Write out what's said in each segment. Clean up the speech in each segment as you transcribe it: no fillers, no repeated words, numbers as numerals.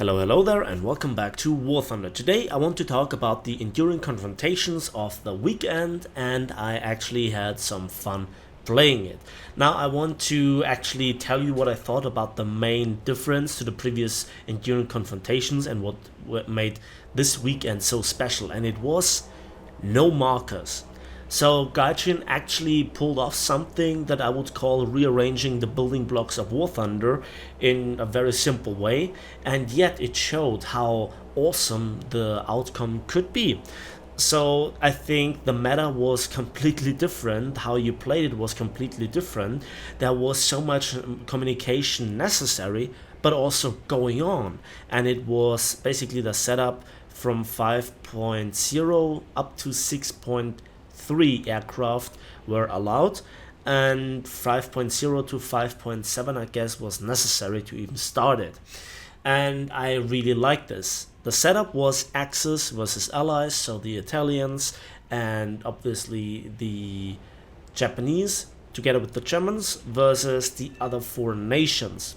Hello there and welcome back to War Thunder. Today I want to talk about the enduring confrontations of the weekend, and I actually had some fun playing it. Now I want to actually tell you what I thought about the main difference to the previous enduring confrontations and what made this weekend so special, and it was no markers. So Gaijin actually pulled off something that I would call rearranging the building blocks of War Thunder in a very simple way, and yet it showed how awesome the outcome could be. So I think the meta was completely different, how you played it was completely different. There was so much communication necessary, but also going on, and it was basically the setup from 5.0 up to 6.3 aircraft were allowed, and 5.0 to 5.7 I guess was necessary to even start it. And I really like this. The setup was Axis versus Allies, so the Italians and obviously the Japanese together with the Germans versus the other four nations.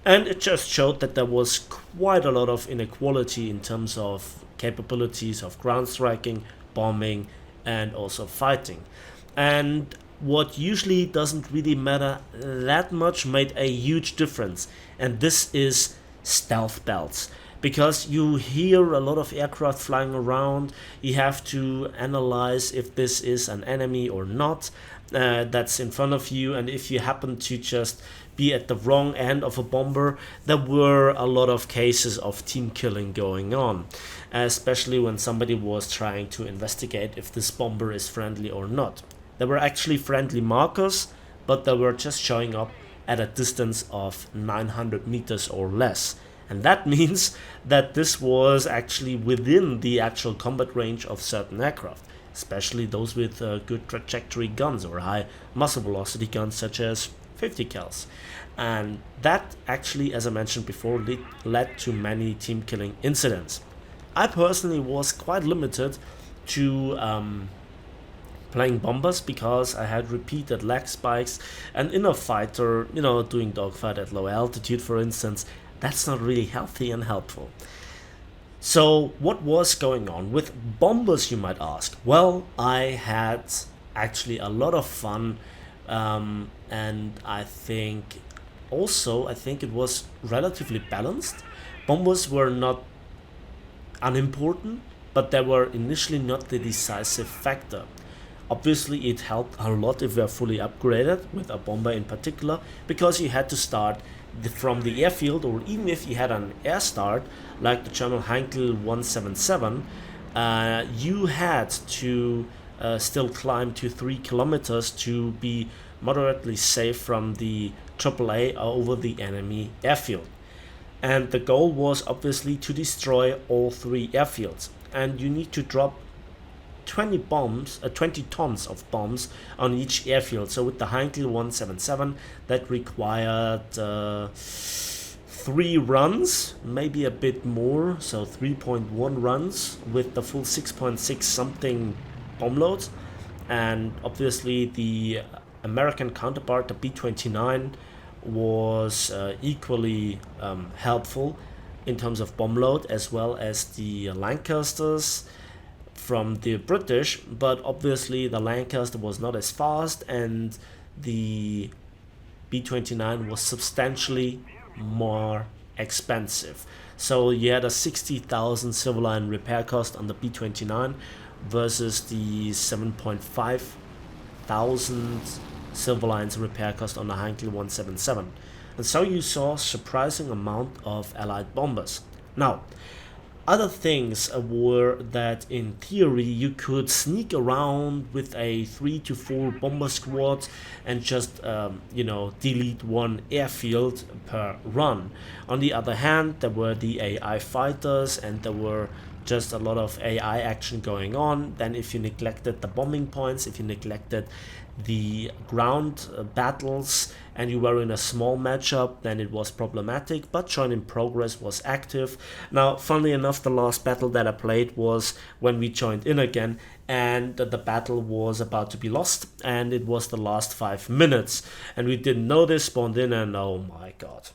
And it just showed that there was quite a lot of inequality in terms of capabilities of ground striking, bombing, and also fighting. And what usually doesn't really matter that much made a huge difference, and this is stealth belts. Because you hear a lot of aircraft flying around, you have to analyze if this is an enemy or not that's in front of you, and if you happen to just be at the wrong end of a bomber, there were a lot of cases of team killing going on, especially when somebody was trying to investigate if this bomber is friendly or not. There were actually friendly markers, but they were just showing up at a distance of 900 meters or less. And that means that this was actually within the actual combat range of certain aircraft, especially those with good trajectory guns or high muzzle velocity guns such as 50 cals. And that actually, as I mentioned before, led to many team killing incidents. I personally was quite limited to playing bombers because I had repeated lag spikes, and in a fighter, doing dogfight at low altitude for instance, that's not really healthy and helpful. So what was going on with bombers, you might ask? Well, I had actually a lot of fun, and I think it was relatively balanced. Bombers were not unimportant, but they were initially not the decisive factor. Obviously it helped a lot if we are fully upgraded with a bomber in particular, because you had to start from the airfield, or even if you had an air start like the German Heinkel 177, you had to still climb to 3 kilometers to be moderately safe from the AAA over the enemy airfield. And the goal was obviously to destroy all 3 airfields, and you need to drop 20 tons of bombs on each airfield. So with the Heinkel 177, that required 3 runs, maybe a bit more, so 3.1 runs with the full 6.6 something bomb loads. And obviously the American counterpart, the B-29, was equally helpful in terms of bomb load, as well as the Lancasters from the British, but obviously the Lancaster was not as fast, and the B-29 was substantially more expensive. So you had a 60,000 civil line repair cost on the B-29 versus the 7.5 thousand civil lines repair cost on the Heinkel 177. And so you saw a surprising amount of Allied bombers. Now, other things were that in theory you could sneak around with a 3 to 4 bomber squad and just delete one airfield per run. On the other hand, there were the AI fighters, and there were just a lot of AI action going on. Then if you neglected the bombing points, if you neglected the ground battles, and you were in a small matchup, then it was problematic, but Join in Progress was active. Now, funnily enough, the last battle that I played was when we joined in again, and the battle was about to be lost, and it was the last 5 minutes, and we didn't know this, spawned in, and oh my god.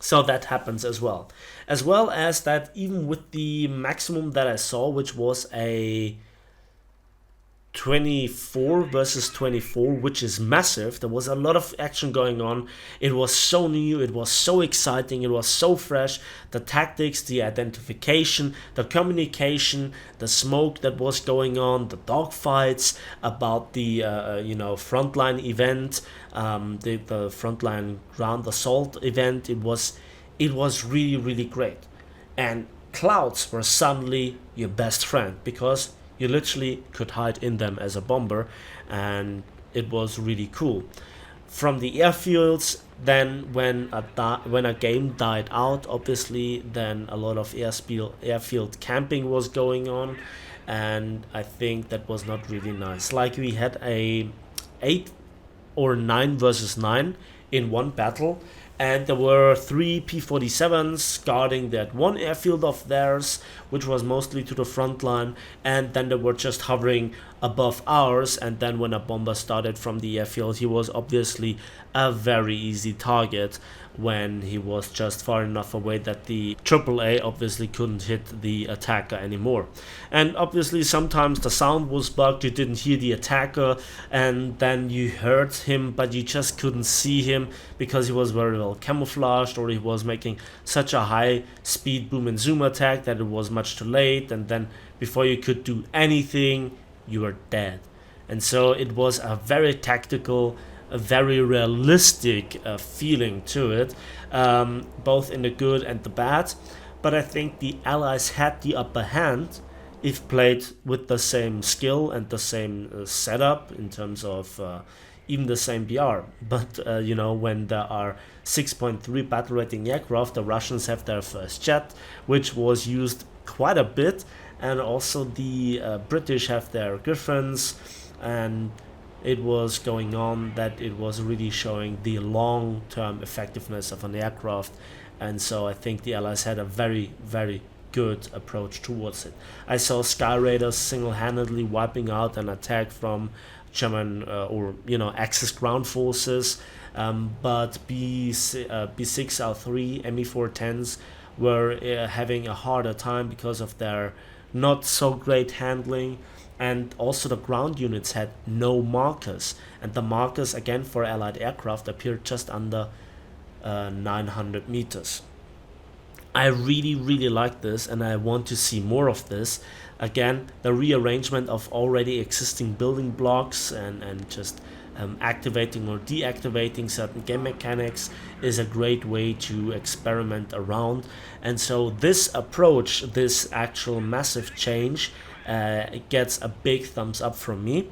So that happens as well as that even with the maximum that I saw, which was a 24 versus 24, which is massive. There was a lot of action going on. It was so new, it was so exciting, it was so fresh. The tactics, the identification, the communication, the smoke that was going on, the dogfights about the frontline event, the frontline ground assault event. It was really, really great. And clouds were suddenly your best friend because you literally could hide in them as a bomber, and it was really cool. From the airfields, then when a game died out, obviously, then a lot of airfield camping was going on, and I think that was not really nice. Like we had a 8 or 9 versus 9 in one battle, and there were 3 P-47s guarding that one airfield of theirs, which was mostly to the front line, and then they were just hovering above ours. And then when a bomber started from the airfield, he was obviously a very easy target when he was just far enough away that the AAA obviously couldn't hit the attacker anymore. And obviously sometimes the sound was bugged, you didn't hear the attacker, and then you heard him but you just couldn't see him because he was very well camouflaged, or he was making such a high speed boom and zoom attack that it was much too late, and then before you could do anything you were dead. And so it was a very tactical, a very realistic feeling to it, both in the good and the bad. But I think the Allies had the upper hand if played with the same skill and the same setup in terms of even the same BR. But when there are 6.3 battle rating aircraft, the Russians have their first jet, which was used quite a bit, and also the British have their Griffins, and it was going on that it was really showing the long-term effectiveness of an aircraft. And so I think the Allies had a very, very good approach towards it. I saw Sky Raiders single-handedly wiping out an attack from German Axis ground forces, but B6R3 Me410s were having a harder time because of their not so great handling. And also the ground units had no markers, and the markers again for Allied aircraft appeared just under 900 meters. I really, really like this, and I want to see more of this. Again, the rearrangement of already existing building blocks and just activating or deactivating certain game mechanics is a great way to experiment around. And so this approach, this actual massive change, it gets a big thumbs up from me.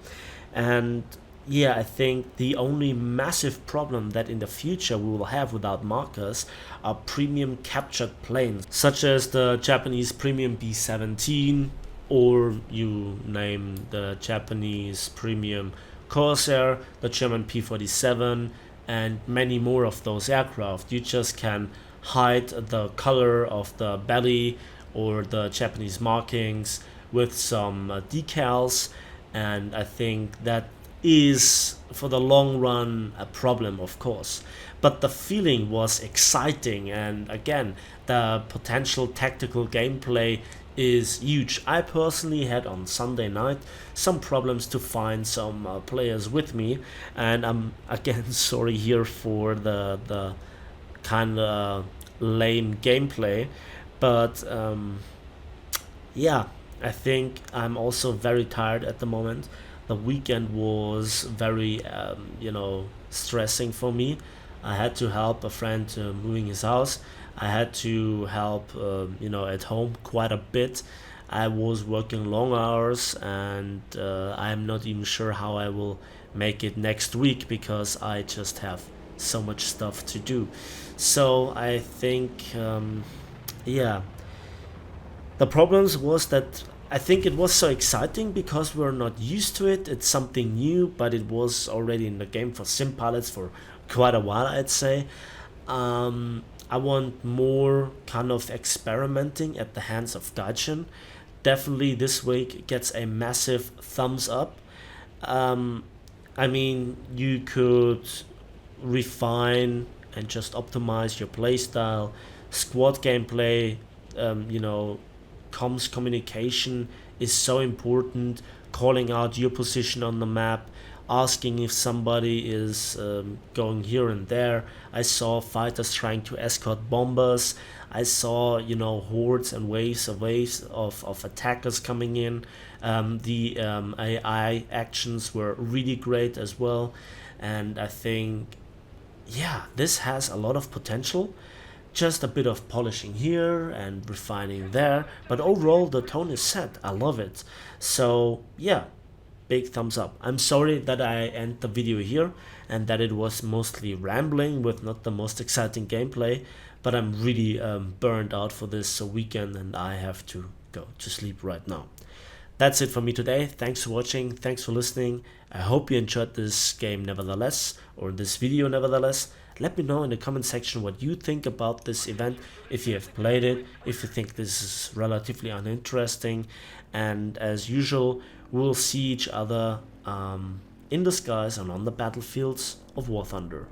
And yeah, I think the only massive problem that in the future we will have without markers are premium captured planes, such as the Japanese premium B-17, or you name the Japanese premium Corsair, the German P-47, and many more of those aircraft. You just can hide the color of the belly or the Japanese markings with some decals, and I think that is for the long run a problem, of course. But the feeling was exciting, and again, the potential tactical gameplay is huge. I personally had on Sunday night some problems to find some players with me, and I'm again sorry here for the kind of lame gameplay, but yeah, I think I'm also very tired at the moment. The weekend was very stressing for me. I had to help a friend moving his house. I had to help at home quite a bit. I was working long hours, and I'm not even sure how I will make it next week because I just have so much stuff to do. So I think yeah, the problems was that I think it was so exciting because we're not used to it. It's something new, but it was already in the game for sim pilots for quite a while, I'd say. I want more kind of experimenting at the hands of Gaijin. Definitely this week gets a massive thumbs up. I mean, you could refine and just optimize your playstyle. Squad gameplay, you know, comms communication is so important. Calling out your position on the map, asking if somebody is going here and there. I saw fighters trying to escort bombers. I saw, you know, hordes and waves of attackers coming in. The AI actions were really great as well, and I think, yeah, this has a lot of potential. Just a bit of polishing here and refining there, but overall the tone is set. I love it. So yeah, big thumbs up. I'm sorry that I end the video here and that it was mostly rambling with not the most exciting gameplay, but I'm really burned out for this weekend and I have to go to sleep right now. That's it for me today. Thanks for watching, thanks for listening. I hope you enjoyed this game nevertheless, or this video nevertheless. Let me know in the comment section what you think about this event, if you have played it, if you think this is relatively uninteresting. And as usual, we'll see each other in the skies and on the battlefields of War Thunder.